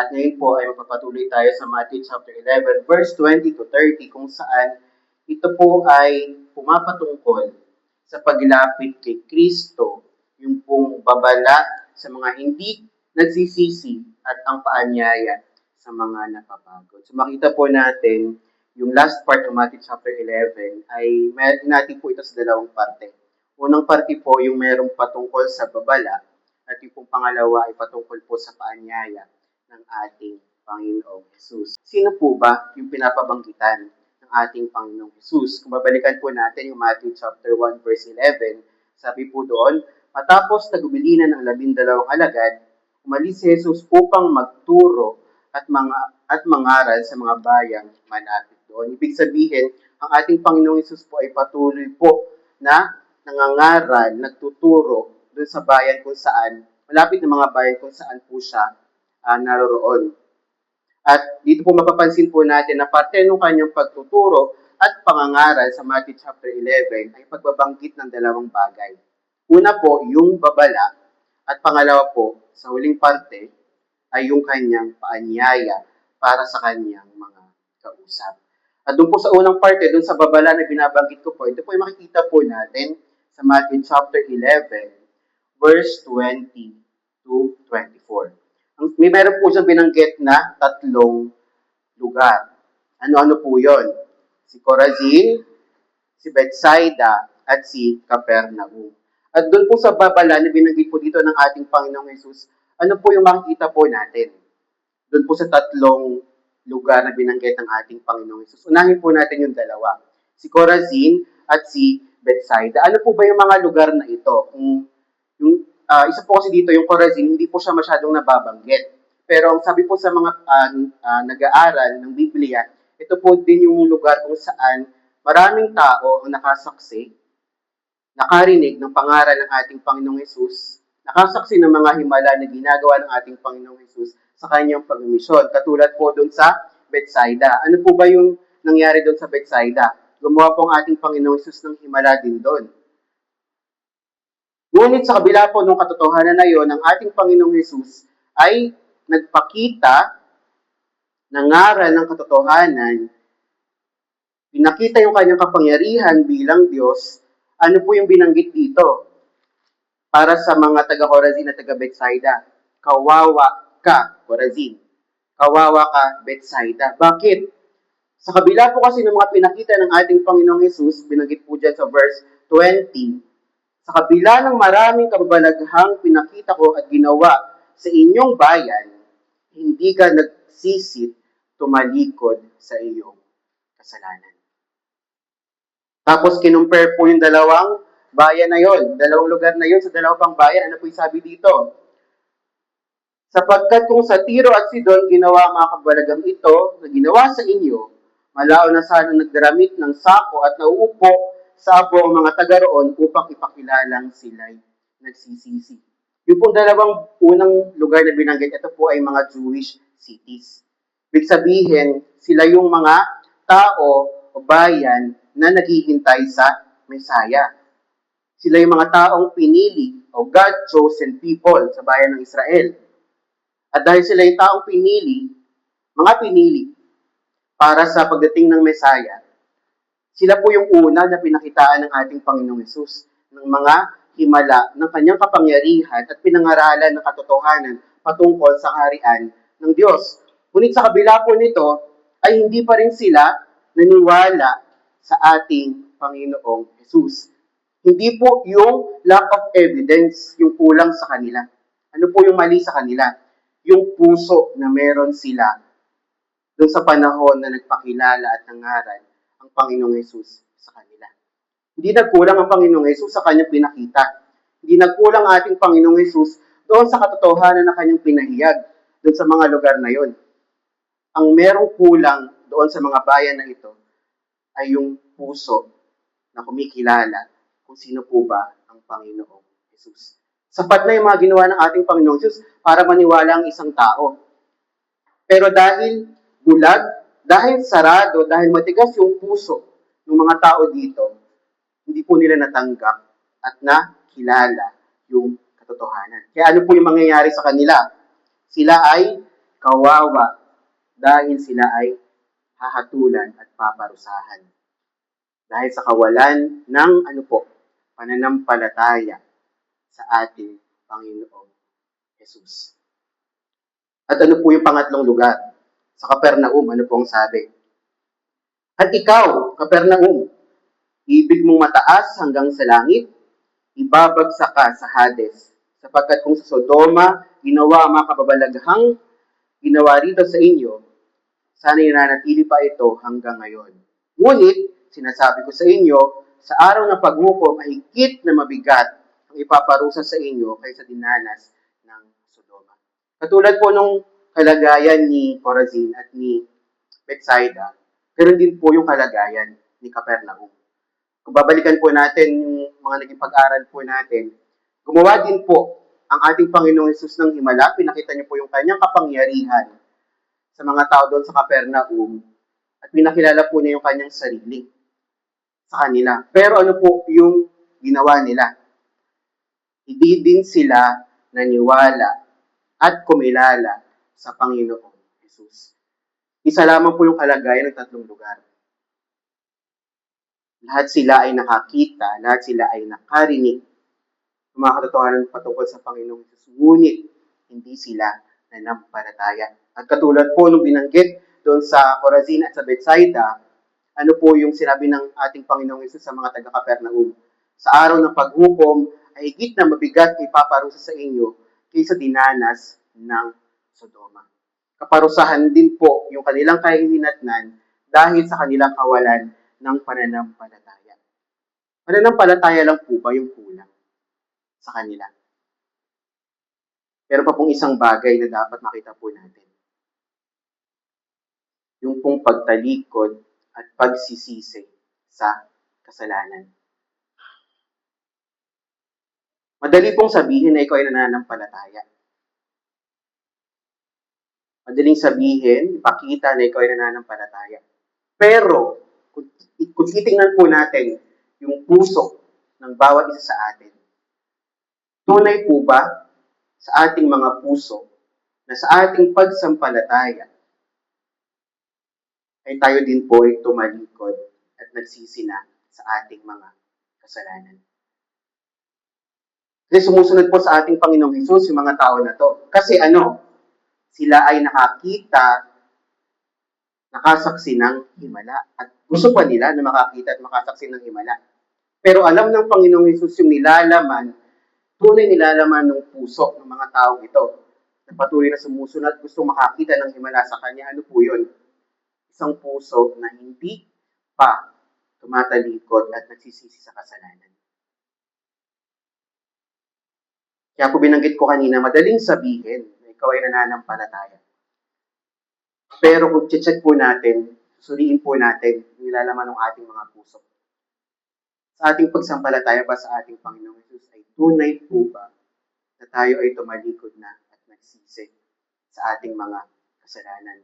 At ngayon po ay magpapatuloy tayo sa Matthew chapter 11, verse 20 to 30, kung saan ito po ay pumapatungkol sa paglapit kay Kristo, yung pong babala sa mga hindi nagsisisi at ang paanyaya sa mga napapagod. So makita po natin yung last part ng Matthew chapter 11 ay natin po ito sa dalawang parte. Unang parte po yung merong patungkol sa babala at yung pong pangalawa ay patungkol po sa paanyaya ng ating Panginoong Jesus. Sino po ba yung pinapabanggitan ng ating Panginoong Jesus? Kung babalikan po natin yung Matthew chapter 1 verse 11, sabi po doon, matapos tagubilinan ng 12 alagad, umalis si Jesus upang magturo at mangaral sa mga bayang malapit doon. Ibig sabihin, ang ating Panginoong Jesus po ay patuloy po na nangangaral, nagtuturo doon sa bayan kung saan, malapit na mga bayan kung saan po siya naroroon. At dito po mapapansin po natin na parte ng kanyang pagtuturo at pangangaral sa Matthew chapter 11 ay pagbabanggit ng dalawang bagay. Una po, yung babala, at pangalawa po, sa huling parte, ay yung kanyang paanyaya para sa kanyang mga kausap. At doon po sa unang parte, doon sa babala na binabanggit ko po, ito po ay makikita po natin sa Matthew chapter 11, verse 20 to 24. May meron po siyang binanggit na 3 lugar. Ano-ano po yon? Si Corazin, si Bethsaida, at si Capernaum. At doon po sa babala na binanggit po dito ng ating Panginoong Jesus, ano po yung makikita po natin? Doon po sa 3 lugar na binanggit ng ating Panginoong Jesus. Unahin po natin yung dalawa. Si Corazin at si Bethsaida. Ano po ba yung mga lugar na ito? Isa po kasi dito, yung Corazin, hindi po siya masyadong nababanggit. Pero ang sabi po sa mga nag-aaral ng Biblia, ito po din yung lugar kung saan maraming tao ang nakasaksi, nakarinig ng pangaral ng ating Panginoong Jesus, nakasaksi ng mga himala na ginagawa ng ating Panginoong Jesus sa kanyang pagmisyon. Katulad po doon sa Bethsaida. Ano po ba yung nangyari doon sa Bethsaida? Gumawa po ang ating Panginoong Jesus ng himala din doon. Ngunit sa kabila po ng katotohanan na yon, ang ating Panginoong Jesus ay nagpakita ng ngaral ng katotohanan, pinakita yung kanyang kapangyarihan bilang Diyos. Ano po yung binanggit dito? Para sa mga taga-Corazin at taga-Bethsaida, kawawa ka, Corazin. Kawawa ka, Bethsaida. Bakit? Sa kabila po kasi ng mga pinakita ng ating Panginoong Jesus, binanggit po dyan sa verse 20, sa kabila ng maraming kababalaghang pinakita ko at ginawa sa inyong bayan, hindi ka nagsisit tumalikod sa iyong kasalanan. Tapos kinumpare po yung dalawang bayan na yon, dalawang lugar na yon sa dalawang pang bayan. Ano po yung sabi dito? Sapagkat kung sa Tiro at Sidon ginawa ang mga kababalaghang ito na ginawa sa inyo, malao na sana nagdaramit ng sako at nauupo sa abo ang mga taga roon upang ipakilalang sila'y nagsisisi. Yung pong dalawang unang lugar na binanggit, ito po ay mga Jewish cities. Ibig sabihin, sila yung mga tao o bayan na naghihintay sa Messiah. Sila yung mga taong pinili o God-chosen people sa bayan ng Israel. At dahil sila yung taong pinili, mga pinili para sa pagdating ng Messiah, sila po yung una na pinakitaan ng ating Panginoong Hesus ng mga himala ng kanyang kapangyarihan at pinangaralan ng katotohanan patungkol sa kaharian ng Diyos. Ngunit sa kabila po nito, ay hindi pa rin sila naniwala sa ating Panginoong Hesus. Hindi po yung lack of evidence yung kulang sa kanila. Ano po yung mali sa kanila? Yung puso na meron sila doon sa panahon na nagpakilala at nangaral ang Panginoong Hesus sa kanila. Hindi nagkulang ang Panginoong Hesus sa kanyang pinakita. Hindi nagkulang ang ating Panginoong Hesus doon sa katotohanan na kanyang pinahiyag doon sa mga lugar na yon. Ang merong kulang doon sa mga bayan na ito ay yung puso na kumikilala kung sino po ba ang Panginoong Hesus. Sapat na yung mga ginawa ng ating Panginoong Hesus para maniwala ang isang tao. Pero dahil bulag, dahil sarado, dahil matigas yung puso ng mga tao dito, hindi po nila natanggap at nakilala yung katotohanan. Kaya ano po yung mangyayari sa kanila? Sila ay kawawa dahil sila ay hahatulan at paparusahan. Dahil sa kawalan ng pananampalataya sa ating Panginoong Jesus. At ano po yung pangatlong lugar? Sa Capernaum, ano po ang sabi? At ikaw, Capernaum, ibig mong mataas hanggang sa langit, ibabagsak ka sa Hades, sapagkat kung sa Sodoma ginawa ang mga kababalaghang ginawa rito sa inyo, sana'y nanatili pa ito hanggang ngayon. Ngunit, sinasabi ko sa inyo, sa araw ng paghukom ay higit na mabigat ang ipaparusa sa inyo kaysa dinanas ng Sodoma. Katulad po nung kalagayan ni Chorazin at ni Bethsaida, ganoon din po yung kalagayan ni Capernaum. Kung babalikan po natin yung mga naging pag-aral po natin, gumawa din po ang ating Panginoong Hesus ng himala. Pinakita niyo po yung kanyang kapangyarihan sa mga tao doon sa Capernaum at pinakilala po niya yung kanyang sarili sa kanila. Pero ano po yung ginawa nila? Hindi din sila naniwala at kumilala sa Panginoong Hesus. Isa lamang po yung kalagayan ng tatlong lugar. Lahat sila ay nakakita, lahat sila ay nakarinig ng mga katotohanan patungkol sa Panginoong Hesus. Ngunit hindi sila nanampalataya. At katulad po nung binanggit doon sa Chorazin at sa Bethsaida, ano po yung sinabi ng ating Panginoong Hesus sa mga taga-Capernaum? Sa araw ng paghukom ay higit na mabigat ipaparusa sa inyo kaysa dinanas ng Sodoma. Kaparusahan din po yung kanilang kahihinatnan dahil sa kanilang kawalan ng pananampalataya. Pananampalataya lang po ba yung kulang sa kanila? Pero pa pong isang bagay na dapat makita po natin. Yung pong pagtalikod at pagsisisi sa kasalanan. Madali pong sabihin na ikaw ay nananampalataya. Madaling sabihin, ipakita na ikaw ay nananampalataya. Pero, kung titingnan po natin yung puso ng bawat isa sa atin, tunay po ba sa ating mga puso na sa ating pagsampalataya ay tayo din po ay tumalikod at nagsisi na sa ating mga kasalanan? Kasi sumusunod po sa ating Panginoong Hesus yung mga tao na to. Kasi sila ay nakakita, nakasaksi ng himala. At gusto pa nila na makakita at makasaksi ng himala. Pero alam ng Panginoong Hesus yung nilalaman, tunay nilalaman ng puso ng mga taong ito. Na patuloy na sumusunod at gusto makakita ng himala sa kanya. Ano po yun? Isang puso na hindi pa tumatalikod at nagsisisi sa kasalanan. Kaya po binanggit ko kanina, madaling sabihin na ikaw ay nananampalataya. Pero kung check po natin, susuriin po natin yung nilalaman ng ating mga puso. Sa ating pagsampalataya ba sa ating Panginoong Hesus ay tunay po ba na tayo ay tumalikod na at nagsisi sa ating mga kasalanan?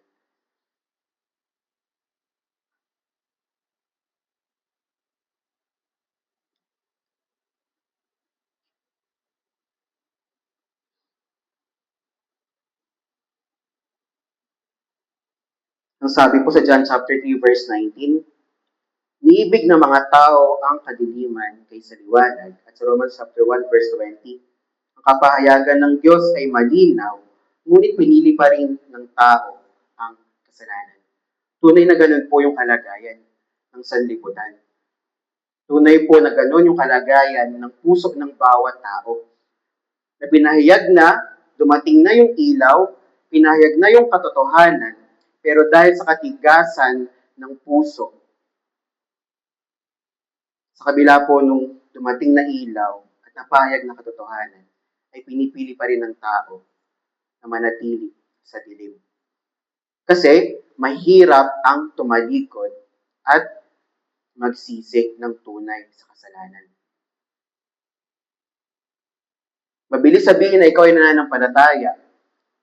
Ang sabi po sa John chapter 3 verse 19, niibig ng mga tao ang kadiliman kaysa liwanag. At sa Romans chapter 1 verse 20, ang kapahayagan ng Diyos ay malinaw, ngunit pinili pa rin ng tao ang kasalanan. Tunay na ganun po yung kalagayan ng sanlibutan. Tunay po na ganun yung kalagayan ng puso ng bawat tao. Na pinahayag na, dumating na yung ilaw, pinahayag na yung katotohanan, pero dahil sa katigasan ng puso, sa kabila po nung dumating na ilaw at napahayag na katotohanan, ay pinipili pa rin ng tao na manatili sa dilim. Kasi mahirap ang tumalikod at magsisi ng tunay sa kasalanan. Mabilis sabihin na ikaw ay nananampalataya,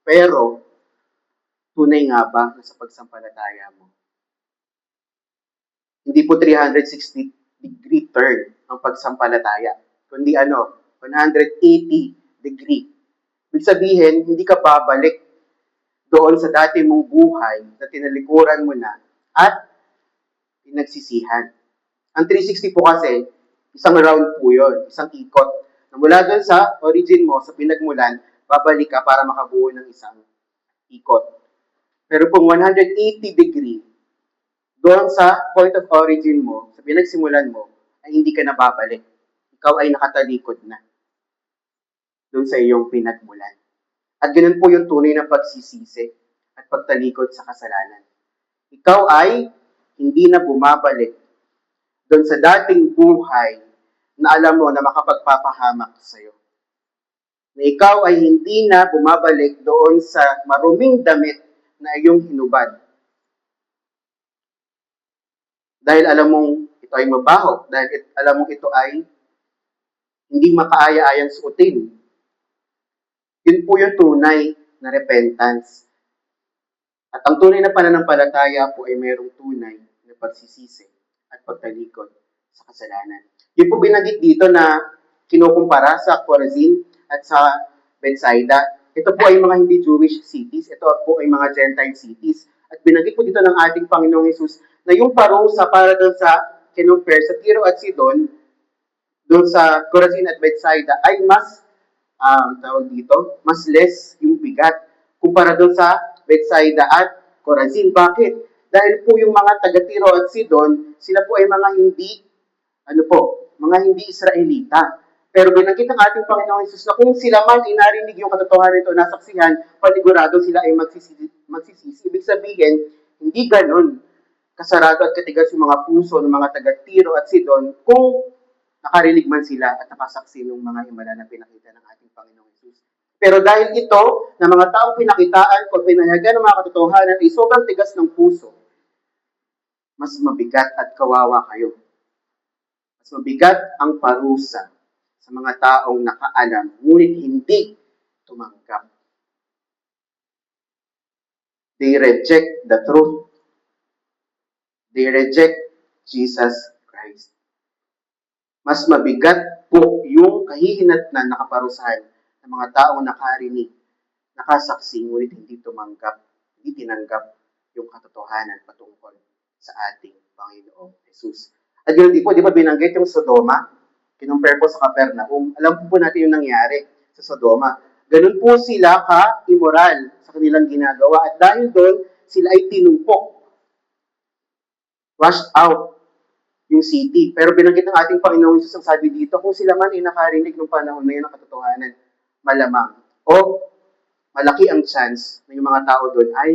pero tunay nga ba na sa pagsampalataya mo? Hindi po 360-degree turn ang pagsampalataya, kundi 180 degree. Ibig sabihin, hindi ka babalik doon sa dati mong buhay na tinalikuran mo na at pinagsisihan. Ang 360 po kasi, isang round po yun, isang ikot. Na mula doon sa origin mo, sa pinagmulan, babalik ka para makabuo ng isang ikot. Pero kung 180 degree, doon sa point of origin mo, sa pinagsimulan mo, ay hindi ka na babalik. Ikaw ay nakatalikod na doon sa iyong pinagmulan. At ganun po yung tunay na pagsisisi at pagtalikod sa kasalanan. Ikaw ay hindi na bumabalik doon sa dating buhay na alam mo na makapagpapahamak sa iyo. Na ikaw ay hindi na bumabalik doon sa maruming damit na iyong hinubad. Dahil alam mong ito ay mabaho, dahil alam mong ito ay hindi makaaya-ayang suotin. Yun po yung tunay na repentance. At ang tunay na pananampalataya po ay mayroong tunay na pagsisisi at pagtalikod sa kasalanan. Yun po binanggit dito na kinukumpara sa Chorazin at sa Bethsaida. Ito po ay mga hindi Jewish cities. Ito po ay mga Gentile cities. At binanggit po dito ng ating Panginoong Hesus na yung parusa para doon sa kinumpare sa Tiro at Sidon, doon sa Chorazin at Bethsaida ay mas tawag dito, mas less yung bigat kumpara doon sa Bethsaida at Chorazin. Bakit? Dahil po yung mga taga-Tiro at Sidon, sila po ay mga mga hindi Israelita. Pero binanggit ng ating Panginoong Hesus na kung sila man ay narinig yung katotohanan ito, nasaksihan, panigurado sila ay magsisisi. Ibig sabihin, hindi ganon kasarado at katigas yung mga puso ng mga taga-Tiro at Sidon kung nakarinig man sila at nakasaksi ng mga himala na pinakita ng ating Panginoong Hesus. Pero dahil ito, na mga taong pinakitaan o pinayagan ng mga katotohanan ay sobrang tigas ng puso, mas mabigat at kawawa kayo. Mas mabigat ang parusa sa mga taong nakaalam, ngunit hindi tumanggap. They reject the truth. They reject Jesus Christ. Mas mabigat po yung kahihinatnan na kaparusahan ng mga taong nakarinig, nakasaksi, ngunit hindi tumanggap, hindi tinanggap yung katotohanan patungkol sa ating Panginoong Hesus. At yun di ba binanggit yung Sodoma? Kinumpare po sa Capernaum. Alam po natin yung nangyari sa Sodoma. Ganun po sila ka-immoral sa kanilang ginagawa. At dahil doon, sila ay tinumpok. Washed out yung city. Pero binanggit ng ating Panginoong Hesus ang sabi dito, kung sila man ay nakarinig ng panahon na yun ng katotohanan, malamang o malaki ang chance na yung mga tao doon ay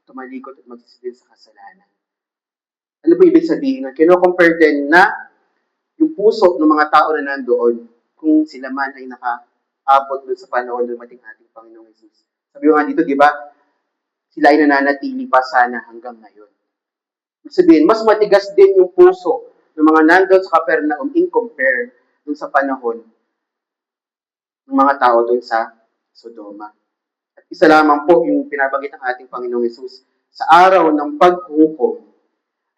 tumalikod at magsisidin sa kasalanan. Ano po ibig sabihin? Kino-compare din na yung puso ng mga tao na nandoon kung sila man ay nakaabot doon sa panahon na dumating ating Panginoong Hesus. Sabi nga dito, di ba, sila ay nananatili pa sana hanggang ngayon. Ibig sabihin, mas matigas din yung puso ng mga nandoon sa Capernaum in compare doon sa panahon ng mga tao doon sa Sodoma. At isa lamang po yung pinabanggit ng ating Panginoong Hesus, sa araw ng paghukom,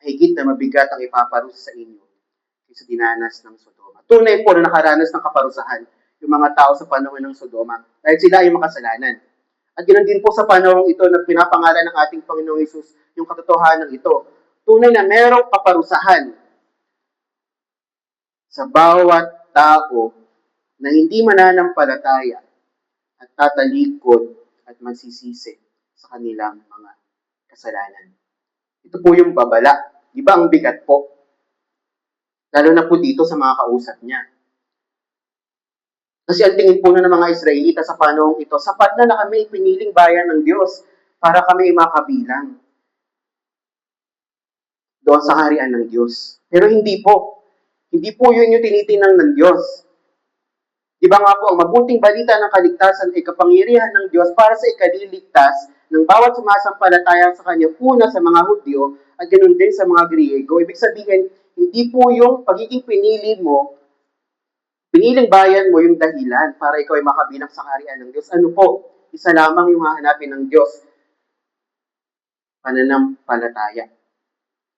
higit na mabigat ang ipaparusa sa inyo sa dinanas ng Sodoma. Tunay po na nakaranas ng kaparusahan yung mga tao sa panahon ng Sodoma dahil sila ay makasalanan. At ganoon din po sa panahon ito na pinapangalan ng ating Panginoong Hesus yung katotohanan ito. Tunay na merong kaparusahan sa bawat tao na hindi mananampalataya at tatalikod at magsisisi sa kanilang mga kasalanan. Ito po yung babala. Di ba ang bigat po? Lalo na po dito sa mga kausap niya. Kasi ang tingin po na ng mga Israelita sa panahong ito, sapat na kami piniling bayan ng Diyos para kami makabilang doon sa harian ng Diyos. Pero hindi po. Hindi po yun yung tinitinang ng Diyos. Di ba nga po, ang mabuting balita ng kaligtasan ay kapangyarihan ng Diyos para sa ikaliligtas ng bawat sumasampalataya sa Kanya, una sa mga Hudyo at ganoon din sa mga Griego. Ibig sabihin, hindi po yung pagiging piniling bayan mo yung dahilan para ikaw ay makabilang sa harian ng Diyos. Ano po? Isa lamang yung hahanapin ng Diyos. Pananampalataya.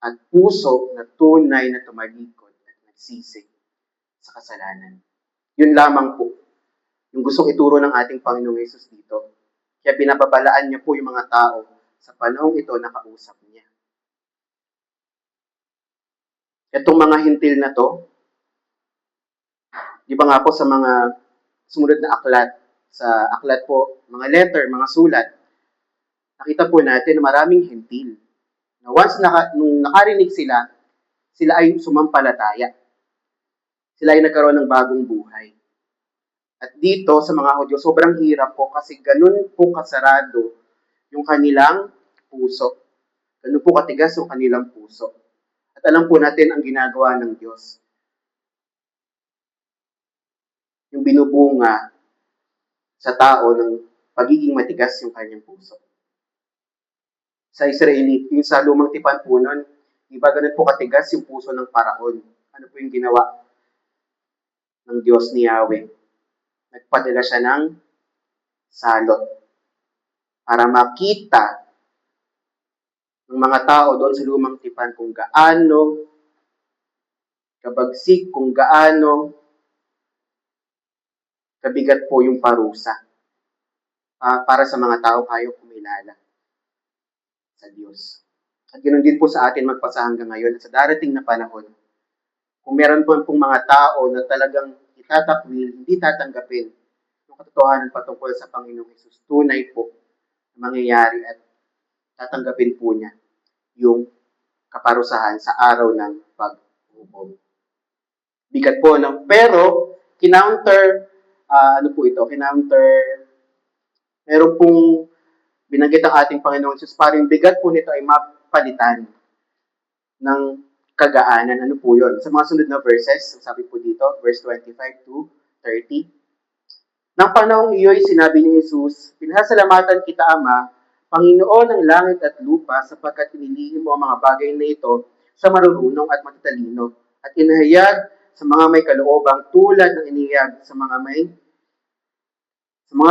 At puso na tunay na tumalikod at nagsisi sa kasalanan. Yun lamang po yung gustong ituro ng ating Panginoong Hesus dito. Kaya binababalaan niya po yung mga tao sa panahong ito na kausap niya. Itong mga hintil na to, di ba nga po sa mga sumunod na aklat, sa aklat po, mga letter, mga sulat, nakita po natin na maraming hintil. Na once nung nakarinig sila, sila ay sumampalataya. Sila ay nagkaroon ng bagong buhay. At dito sa mga Hudyo, sobrang hirap po kasi ganun po kasarado yung kanilang puso. Ganun po katigas yung kanilang puso. At alam po natin ang ginagawa ng Diyos. Yung binubunga sa tao ng pagiging matigas yung kanyang puso. Sa Israeli, yung sa lumang tipan po nun, iba ganun po katigas yung puso ng paraon. Ano po yung ginawa ng Diyos ni Yahweh? Nagpadala siya ng salot para makita ng mga tao doon sa lumang tipan kung gaano kabagsik, kung gaano kabigat po yung parusa para sa mga tao kayo kumilala sa Diyos. At ganoon din po sa atin magpasa hanggang ngayon sa darating na panahon. Kung meron po pong mga tao na talagang itatakwil, hindi tatanggapin yung katotohanan patungkol sa Panginoong Hesus, tunay po na mangyayari at tatanggapin po niya yung kaparusahan sa araw ng pag-hukom. Bigat po, no? Pero, kinounter, meron pong binanggit ang ating Panginoong Hesus, parang bigat po nito ay mapalitan ng kagaanan. Ano po yun? Sa mga sunod na verses, sabi po dito, verse 25 to 30. Nang panahong iyo'y sinabi ni Jesus, "Pinasasalamatan kita, Ama, Panginoon ng langit at lupa, sapagkat inilihim mo ang mga bagay na ito sa marurunong at matatalino, at inahayag sa mga may kaloobang tulad ng inihayag sa mga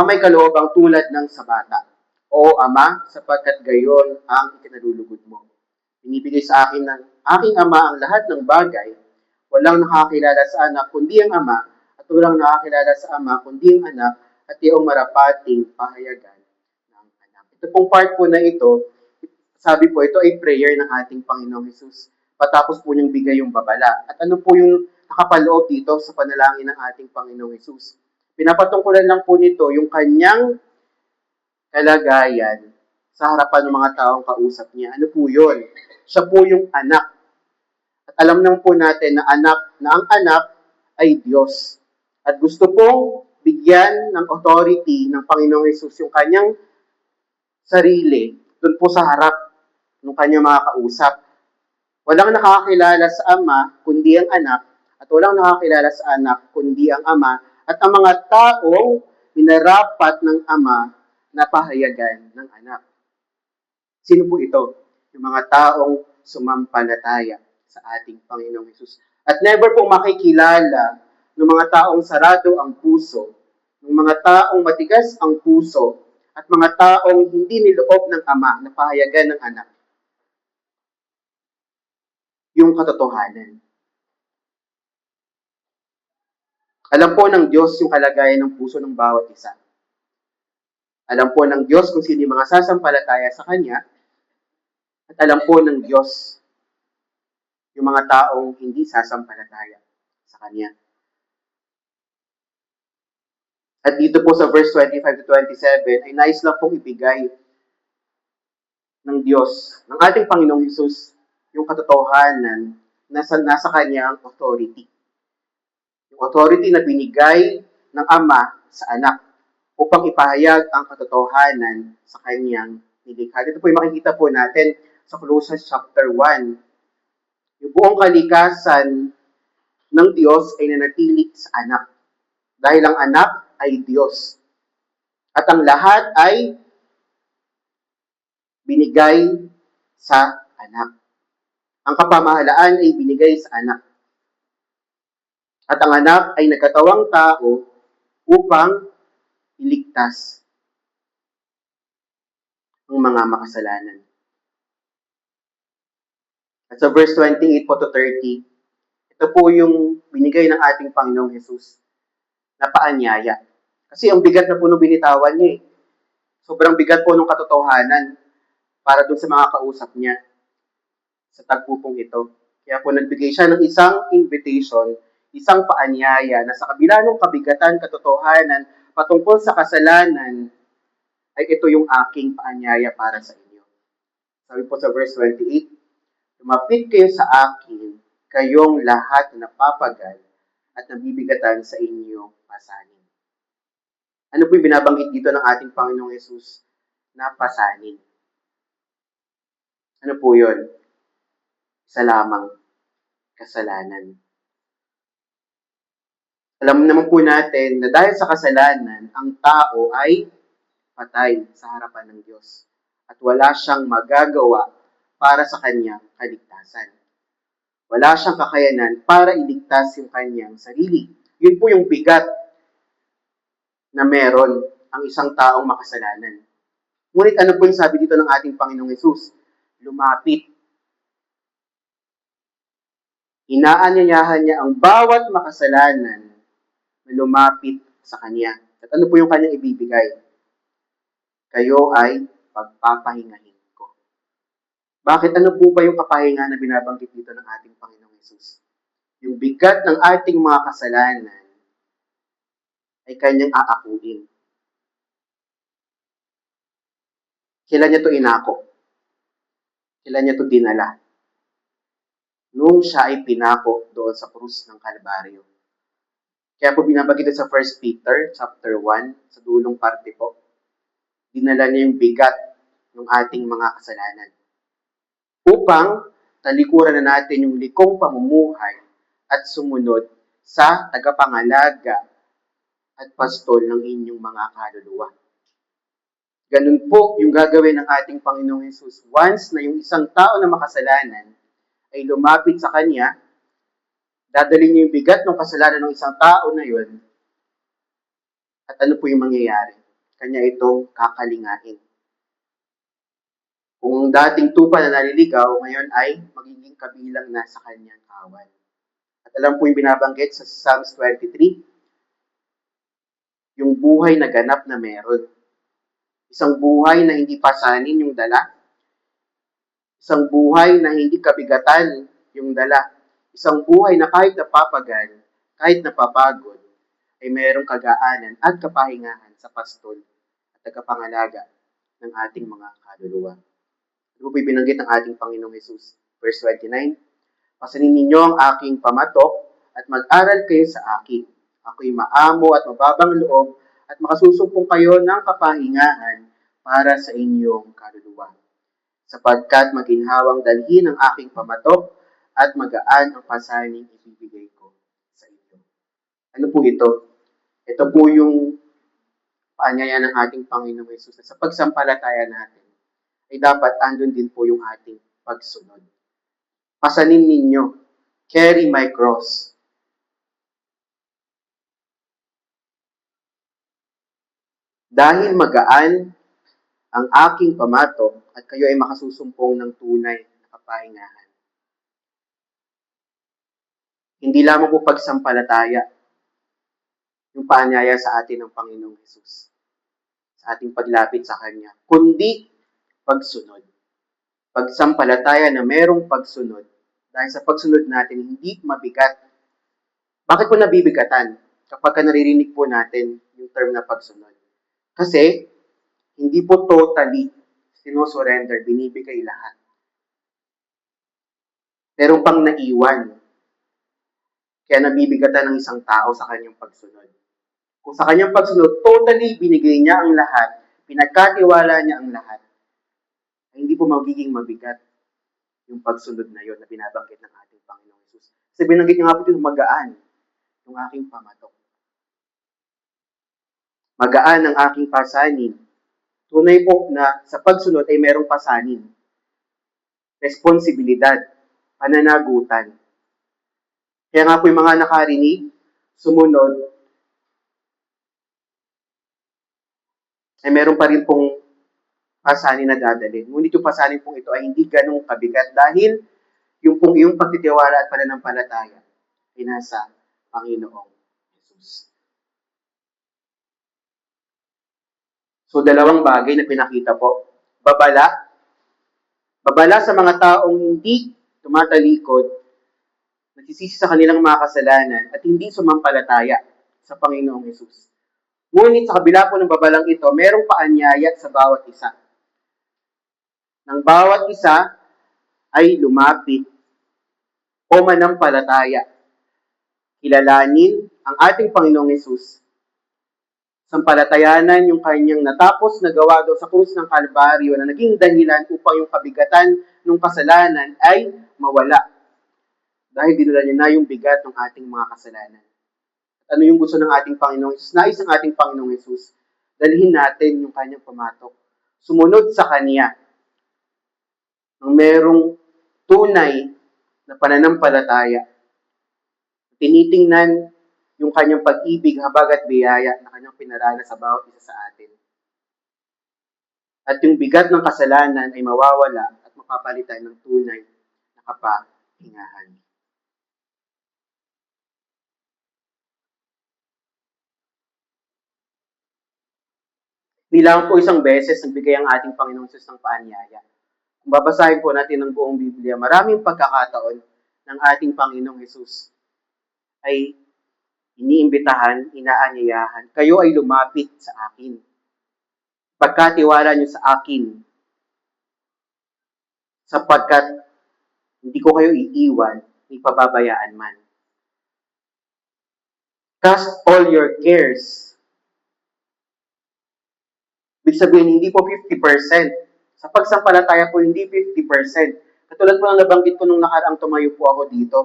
may kaloobang tulad ng sa bata. O Ama, sapagkat gayon ang ikinalulugod mo. Binibigay sa akin ng aking Ama ang lahat ng bagay. Walang nakakilala sa anak kundi ang Ama, at walang nakakilala sa Ama kundi ang anak, at iyong marapating pahayagan ng anak." Ito pong part po na ito, sabi po ito ay prayer ng ating Panginoong Hesus. Patapos po niyang bigay yung babala. At ano po yung nakapaloob dito sa panalangin ng ating Panginoong Hesus? Pinapatungkulan lang po nito yung kanyang kalagayan sa harapan ng mga taong kausap niya. Ano po yun? Siya po yung anak. At alam naman po natin na ang anak ay Diyos. At gusto pong bigyan ng authority ng Panginoong Hesus yung kanyang sarili doon po sa harap ng kanyang mga kausap. Walang nakakilala sa Ama kundi ang anak, at walang nakakilala sa anak kundi ang Ama, at ang mga taong minarapat ng Ama na pahayagan ng anak. Sino po ito? Yung mga taong sumampalataya sa ating Panginoong Hesus. At never pong makikilala ng mga taong sarado ang puso, ng mga taong matigas ang puso, at mga taong hindi niloob ng Ama na pahayagan ng anak yung katotohanan. Alam po ng Diyos yung kalagayan ng puso ng bawat isa. Alam po ng Diyos kung sino yung mga sasampalataya sa Kanya, at alam po ng Diyos yung mga taong hindi sasampalataya sa Kanya. At dito po sa verse 25 to 27, ay nais lang pong ibigay ng Diyos, ng ating Panginoong Hesus, yung katotohanan na nasa Kanyang authority. Yung authority na binigay ng Ama sa anak upang ipahayag ang katotohanan sa Kanyang nilikha. Dito po yung makikita po natin sa Colossians chapter 1. Yung buong kalikasan ng Diyos ay nanatili sa anak. Dahil ang anak ay Diyos. At ang lahat ay binigay sa anak. Ang kapamahalaan ay binigay sa anak. At ang anak ay nagkatawang tao upang iligtas ang mga makasalanan. At sa verse 28 po to 30, ito po yung binigay ng ating Panginoong Hesus na paanyaya. Kasi ang bigat na po nung binitawan niya eh. Sobrang bigat po ng katotohanan para dun sa mga kausap niya sa tagpupong ito. Kaya po nagbigay siya ng isang invitation, isang paanyaya na sa kabila ng kabigatan, katotohanan, patungkol sa kasalanan, ay ito yung aking paanyaya para sa inyo. Sabi po sa verse 28, lumapit kayo sa akin, kayong lahat na napapagal at nabibigatan sa inyong pasanin. Ano po yung binabanggit dito ng ating Panginoong Yesus na pasanin? Ano po yun? Isa lamang, kasalanan. Alam naman po natin na dahil sa kasalanan, ang tao ay patay sa harapan ng Diyos at wala siyang magagawa para sa kanyang kaligtasan. Wala siyang kakayanan para iligtas yung kanyang sarili. Yun po yung bigat na meron ang isang taong makasalanan. Ngunit ano po yung sabi dito ng ating Panginoong Yesus? Lumapit. Inaanyayahan niya ang bawat makasalanan na lumapit sa Kanya. At ano po yung Kanyang ibibigay? Kayo ay pagpapahingahin ko. Bakit ano po ba yung kapahinga na binabanggit dito ng ating Panginoong Yesus? Yung bigat ng ating mga kasalanan ay Kanyang aakuin. Kailan niya ito inako? Kailan niya ito dinala? Nung siya ay pinako doon sa krus ng Kalbaryo. Kaya po binabanggit sa 1 Peter chapter 1, sa dulong parte po, dinala niya yung bigat ng ating mga kasalanan. Upang talikuran na natin yung likong pamumuhay at sumunod sa tagapangalaga at pastol ng inyong mga kaluluwa. Ganun po yung gagawin ng ating Panginoong Yesus. Once na yung isang tao na makasalanan ay lumapit sa Kanya, dadalhin niyo yung bigat ng kasalanan ng isang tao na yun, at ano po yung mangyayari? Kanya itong kakalingain. Kung dating tupa na naliligaw, ngayon ay magiging kabilang na sa kanyang kawan. At alam po yung binabanggit sa Psalms 23, yung buhay na ganap na meron. Isang buhay na hindi pasanin yung dala. Isang buhay na hindi kabigatan yung dala. Isang buhay na kahit napapagal, kahit napapagod, ay mayroong kagaanan at kapahingahan sa pastol at tagapangalaga ng ating mga kaluluwa. Ano po binanggit ng ating Panginoong Yesus? Verse 29, pasanin ninyo ang aking pamatok at mag-aral kayo sa akin. Ako'y maamo at mababang loob at makasusumpong kayo ng kapahingahan para sa inyong kaluluwa. Sapagkat maginhawang dalhin ang aking pamatok at magaan ang pasaning ibibigay ko sa inyo. Ano po ito? Ito po yung paanyaya ng ating Panginoong Yesus na sa pagsampalataya natin ay dapat andun din po yung ating pagsunod. Pasanin ninyo, carry my cross. Dahil magaan ang aking pamatok at kayo ay makasusumpong ng tunay na kapahingahan. Hindi lamang po pagsampalataya yung paanyaya sa atin ng Panginoong Yesus sa ating paglapit sa Kanya, kundi pagsunod. Pagsampalataya na merong pagsunod. Dahil sa pagsunod natin, hindi mabigat. Bakit po nabibigatan kapag naririnig po natin yung term na pagsunod? Kasi, hindi po totally sinusurrender, binibigay lahat. Pero pang naiwan. Kaya nabibigatan ng isang tao sa kanyang pagsunod. Kung sa kanyang pagsunod, totally binigay niya ang lahat, pinagkatiwala niya ang lahat, ay hindi po magiging mabigat yung pagsunod na yon na binabanggit ng ating Panginoong Yesus. Kasi binanggit niya nga po ito, magaan yung aking pamatok. Magaan ang aking pasanin. Tunay po na sa pagsunod ay merong pasanin. Responsibilidad, pananagutan. Kaya nga po yung mga nakarinig, sumunod, ay meron pa rin pong pasanin na dadalhin. Ngunit yung pasanin pong ito ay hindi ganong kabigat dahil yung pong iyong pagtitiwala at pananampalataya ay nasa Panginoong Jesus. So, dalawang bagay na pinakita po. Babala. Babala sa mga taong hindi tumatalikod, nagsisisi sa kanilang mga kasalanan at hindi sumampalataya sa Panginoong Hesus. Ngunit sa kabila po ng babalang ito, merong paanyaya sa bawat isa. Nang bawat isa ay lumapit o manampalataya. Kilalanin ang ating Panginoong Hesus. Sampalatayanan yung kanyang natapos na gawa daw sa krus ng Kalbaryo na naging dahilan upang yung kabigatan ng kasalanan ay mawala. Dahil dinala niya na yung bigat ng ating mga kasalanan. At ano yung gusto ng ating Panginoong Hesus? Nais ng ating Panginoong Hesus, dalhin natin yung kanyang pamatok. Sumunod sa Kanya. Nang merong tunay na pananampalataya. Tinitingnan yung kanyang pag-ibig, habag at biyaya na kanyang pinarala sa bawat isa sa atin. At yung bigat ng kasalanan ay mawawala at mapapalitan ng tunay na kapahingahan. Bilang po isang beses nagbigay ang ating Panginoong Hesus ng paanyaya. Kung babasahin po natin ang buong Biblia, maraming pagkakataon ng ating Panginoong Hesus ay iniimbitahan, inaanyayahan, kayo ay lumapit sa akin. Pagkatiwala niyo sa akin, sapagkat hindi ko kayo iiwan, ni pababayaan man. Cast all your cares. Ibig sabihin, hindi po 50%. Sa pagsampalataya po, hindi 50%. Katulad po ng nabanggit ko nung nakaraang tumayo po ako dito,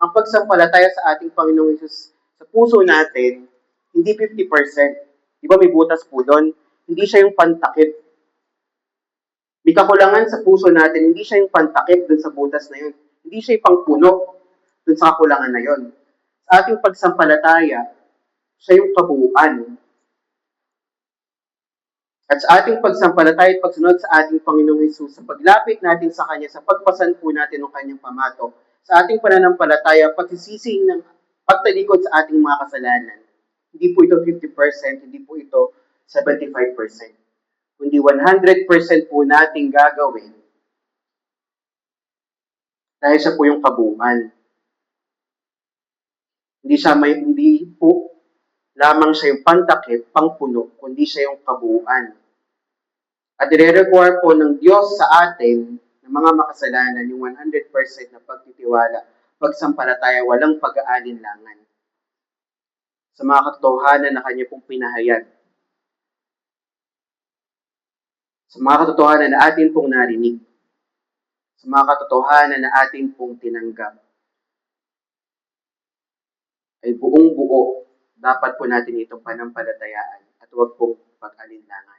ang pagsampalataya sa ating Panginoong Hesus sa puso natin, hindi 50%. Di ba may butas po doon? Hindi siya yung pantakip. May kakulangan sa puso natin, hindi siya yung pantakip doon sa butas na yun. Hindi siya yung pangpuno doon sa kakulangan na yun. Sa ating pagsampalataya, siya yung kabuuan. At sa ating pagsampalataya at pagsunod sa ating Panginoong Hesus, sa paglapit natin sa Kanya, sa pagpasan po natin ng Kanyang pamato, sa ating pananampalataya, pagsisising ng pagtalikod sa ating mga kasalanan, hindi po ito 50%, hindi po ito 75%. Kundi 100% po nating gagawin dahil siya po yung kabuuan. Hindi po lamang siya yung pantakip, pangpuno, kundi siya yung kabuuan. At i-require po ng Diyos sa atin, ng mga makasalanan, yung 100% na pagtitiwala, pagsampalataya, walang pag-aalinlangan sa mga katotohanan na Kanya pong pinahayag. Sa mga katotohanan na atin pong narinig. Sa mga katotohanan na atin pong tinanggap. Ay buong buo, dapat po natin itong panampalatayaan at huwag pong pag-alinlanganan.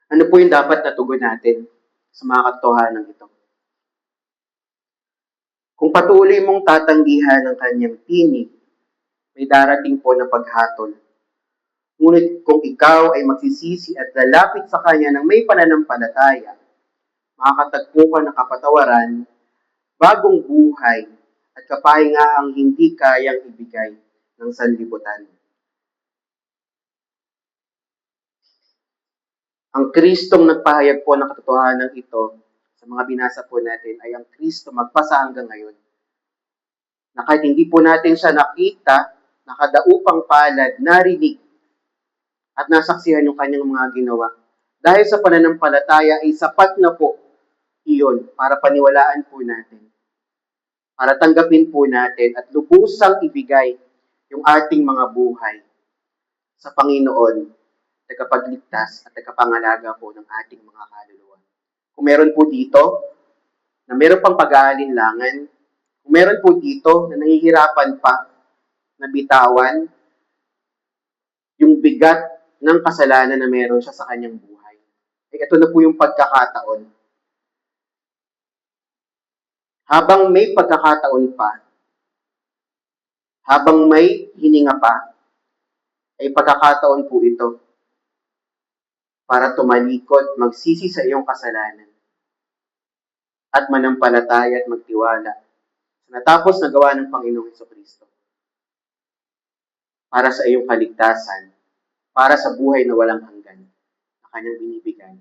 Ano po yung dapat na tugon natin sa mga katotohanan ito? Kung patuloy mong tatanggihan ang kanyang tinig, may darating po na paghatol. Ngunit kung ikaw ay magsisisi at lalapit sa kanya ng may pananampalataya, makakatagpo ka ng kapatawaran, bagong buhay, at kapahingaang hindi kayang ibigay ng sanlibutan. Ang Kristong nagpahayag po ng katotohanan ito sa mga binasa po natin ay ang Kristo magpasa hanggang ngayon. Na kahit hindi po natin siya nakita, nakadaupang palad, narinig, at nasaksihan yung kanyang mga ginawa. Dahil sa pananampalataya ay sapat na po iyon para paniwalaan po natin. Para tanggapin po natin at lubusang ibigay yung ating mga buhay sa Panginoon, tagapagligtas at tagapangalaga po ng ating mga kaluluwa. Kung meron po dito na meron pang pag-aalinlangan, kung meron po dito na nahihirapan pa na bitawan yung bigat ng kasalanan na meron siya sa kanyang buhay. Ito na po yung pagkakataon. Habang may pagkakataon pa, habang may hininga pa, ay pagkakataon po ito para tumalikod, magsisi sa iyong kasalanan. at manampalataya at magtiwala sa natapos na gawa ng Panginoong Hesukristo para sa iyong kaligtasan, para sa buhay na walang hanggan na kanyang binibigay,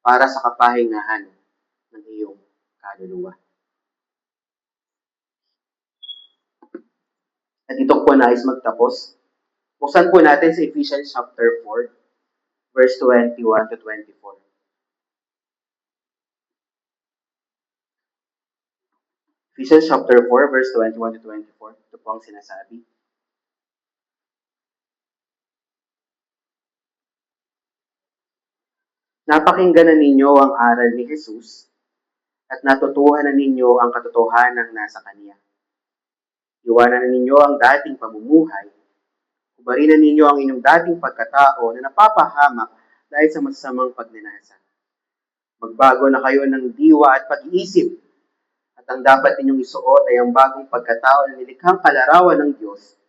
para sa kapahingahan ng iyong kaluluwa. At ito po nais magtapos. Buksan po natin sa Ephesians chapter 4, verse 21 to 24. Ephesians chapter 4, verse 21 to 24. Ito po ang sinasabi. Napakinggan na ninyo ang aral ni Jesus at natutuhan na ninyo ang katotohanan nasa Kanya. Iwanan na ninyo ang dating pamumuhay. Hubarin na ninyo ang inyong dating pagkatao na napapahamak dahil sa masasamang pagnanasa. Magbago na kayo ng diwa at pag-iisip. At ang dapat ninyong isuot ay ang bagong pagkatao na nilikhang kalarawan ng Diyos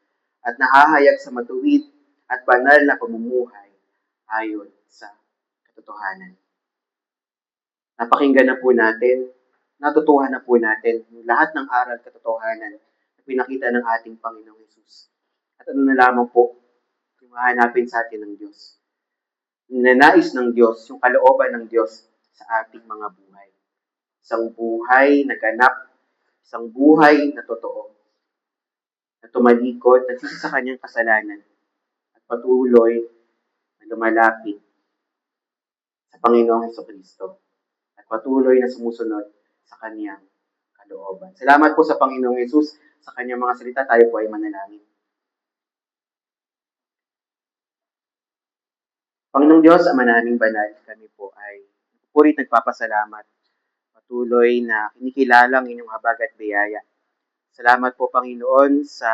at nahahayag sa matuwid at banal na pamumuhay ayon sa katotohanan. Napakinggan na po natin, natutuhan na po natin yung lahat ng aral katotohanan na pinakita ng ating Panginoong Hesus. At ano na lamang po yung hahanapin sa atin ng Diyos. Yung nanais ng Diyos, yung kalooban ng Diyos sa ating mga buhay. Isang buhay na ganap, isang buhay na totoo, na tumalikod, nagsisi sa kanyang kasalanan, at patuloy na lumalapit sa Panginoong Hesukristo, at patuloy na sumusunod sa kanyang kalooban. Salamat po sa Panginoong Hesus, sa kanyang mga salita, tayo po ay manalangin. Panginoong Diyos, Ama naming banal, kami po ay purit nagpapasalamat. Patuloy na kinikilala ang inyong habag at biyaya. Salamat po, Panginoon, sa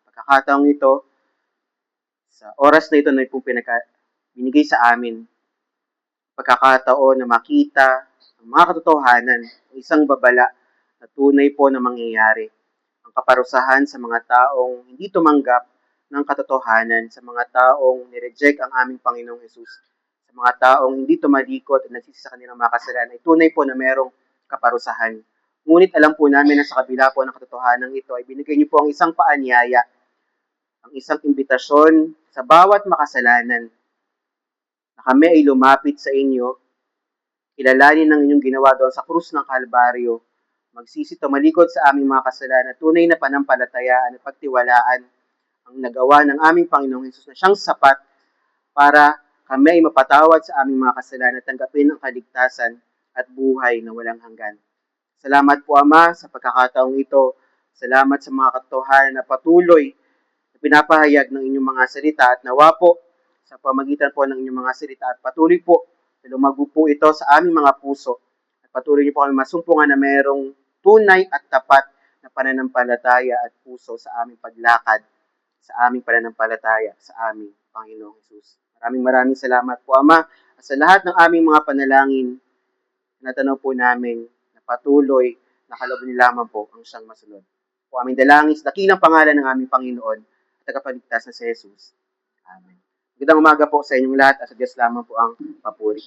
pagkakataong ito, sa oras na ito na po binigay sa amin. Pagkakataon na makita ang mga katotohanan, isang babala na tunay po na mangyayari. Ang kaparusahan sa mga taong hindi tumanggap ng katotohanan, sa mga taong nireject ang aming Panginoong Hesus, sa mga taong hindi tumalikod at nagsisi sa kanilang mga kasalanan, ay tunay po na merong kaparusahan. Ngunit alam po namin na sa kabila po ng katotohanan ito ay binigay niyo po ang isang paanyaya, ang isang imbitasyon sa bawat makasalanan na kami ay lumapit sa inyo, kilalanin ng inyong ginawa doon sa krus ng Kalbaryo, magsisi tumalikod sa aming mga kasalanan, tunay na panampalatayaan at pagtiwalaan ang nagawa ng aming Panginoong Hesus na siyang sapat para kami ay mapatawad sa aming mga kasalanan at tanggapin ang kaligtasan at buhay na walang hanggan. Salamat po, Ama, sa pagkakataong ito. Salamat sa mga katotohanan na patuloy na pinapahayag ng inyong mga salita at nawa po sa pamagitan po ng inyong mga salita at patuloy po na lumago po ito sa aming mga puso at patuloy niyo po kami masumpungan na mayroong tunay at tapat na pananampalataya at puso sa aming paglakad, sa aming pananampalataya, sa aming Panginoong Hesus. Maraming salamat po, Ama, at sa lahat ng aming mga panalangin, natanaw po namin na patuloy na kaloob niyo lamang po ang siyang masunod. Po aming dalangin sa dakilang pangalan ng aming Panginoon at tagapagligtas na si Jesus. Amen. Magandang umaga po sa inyong lahat at sa Diyos lamang po ang papuri.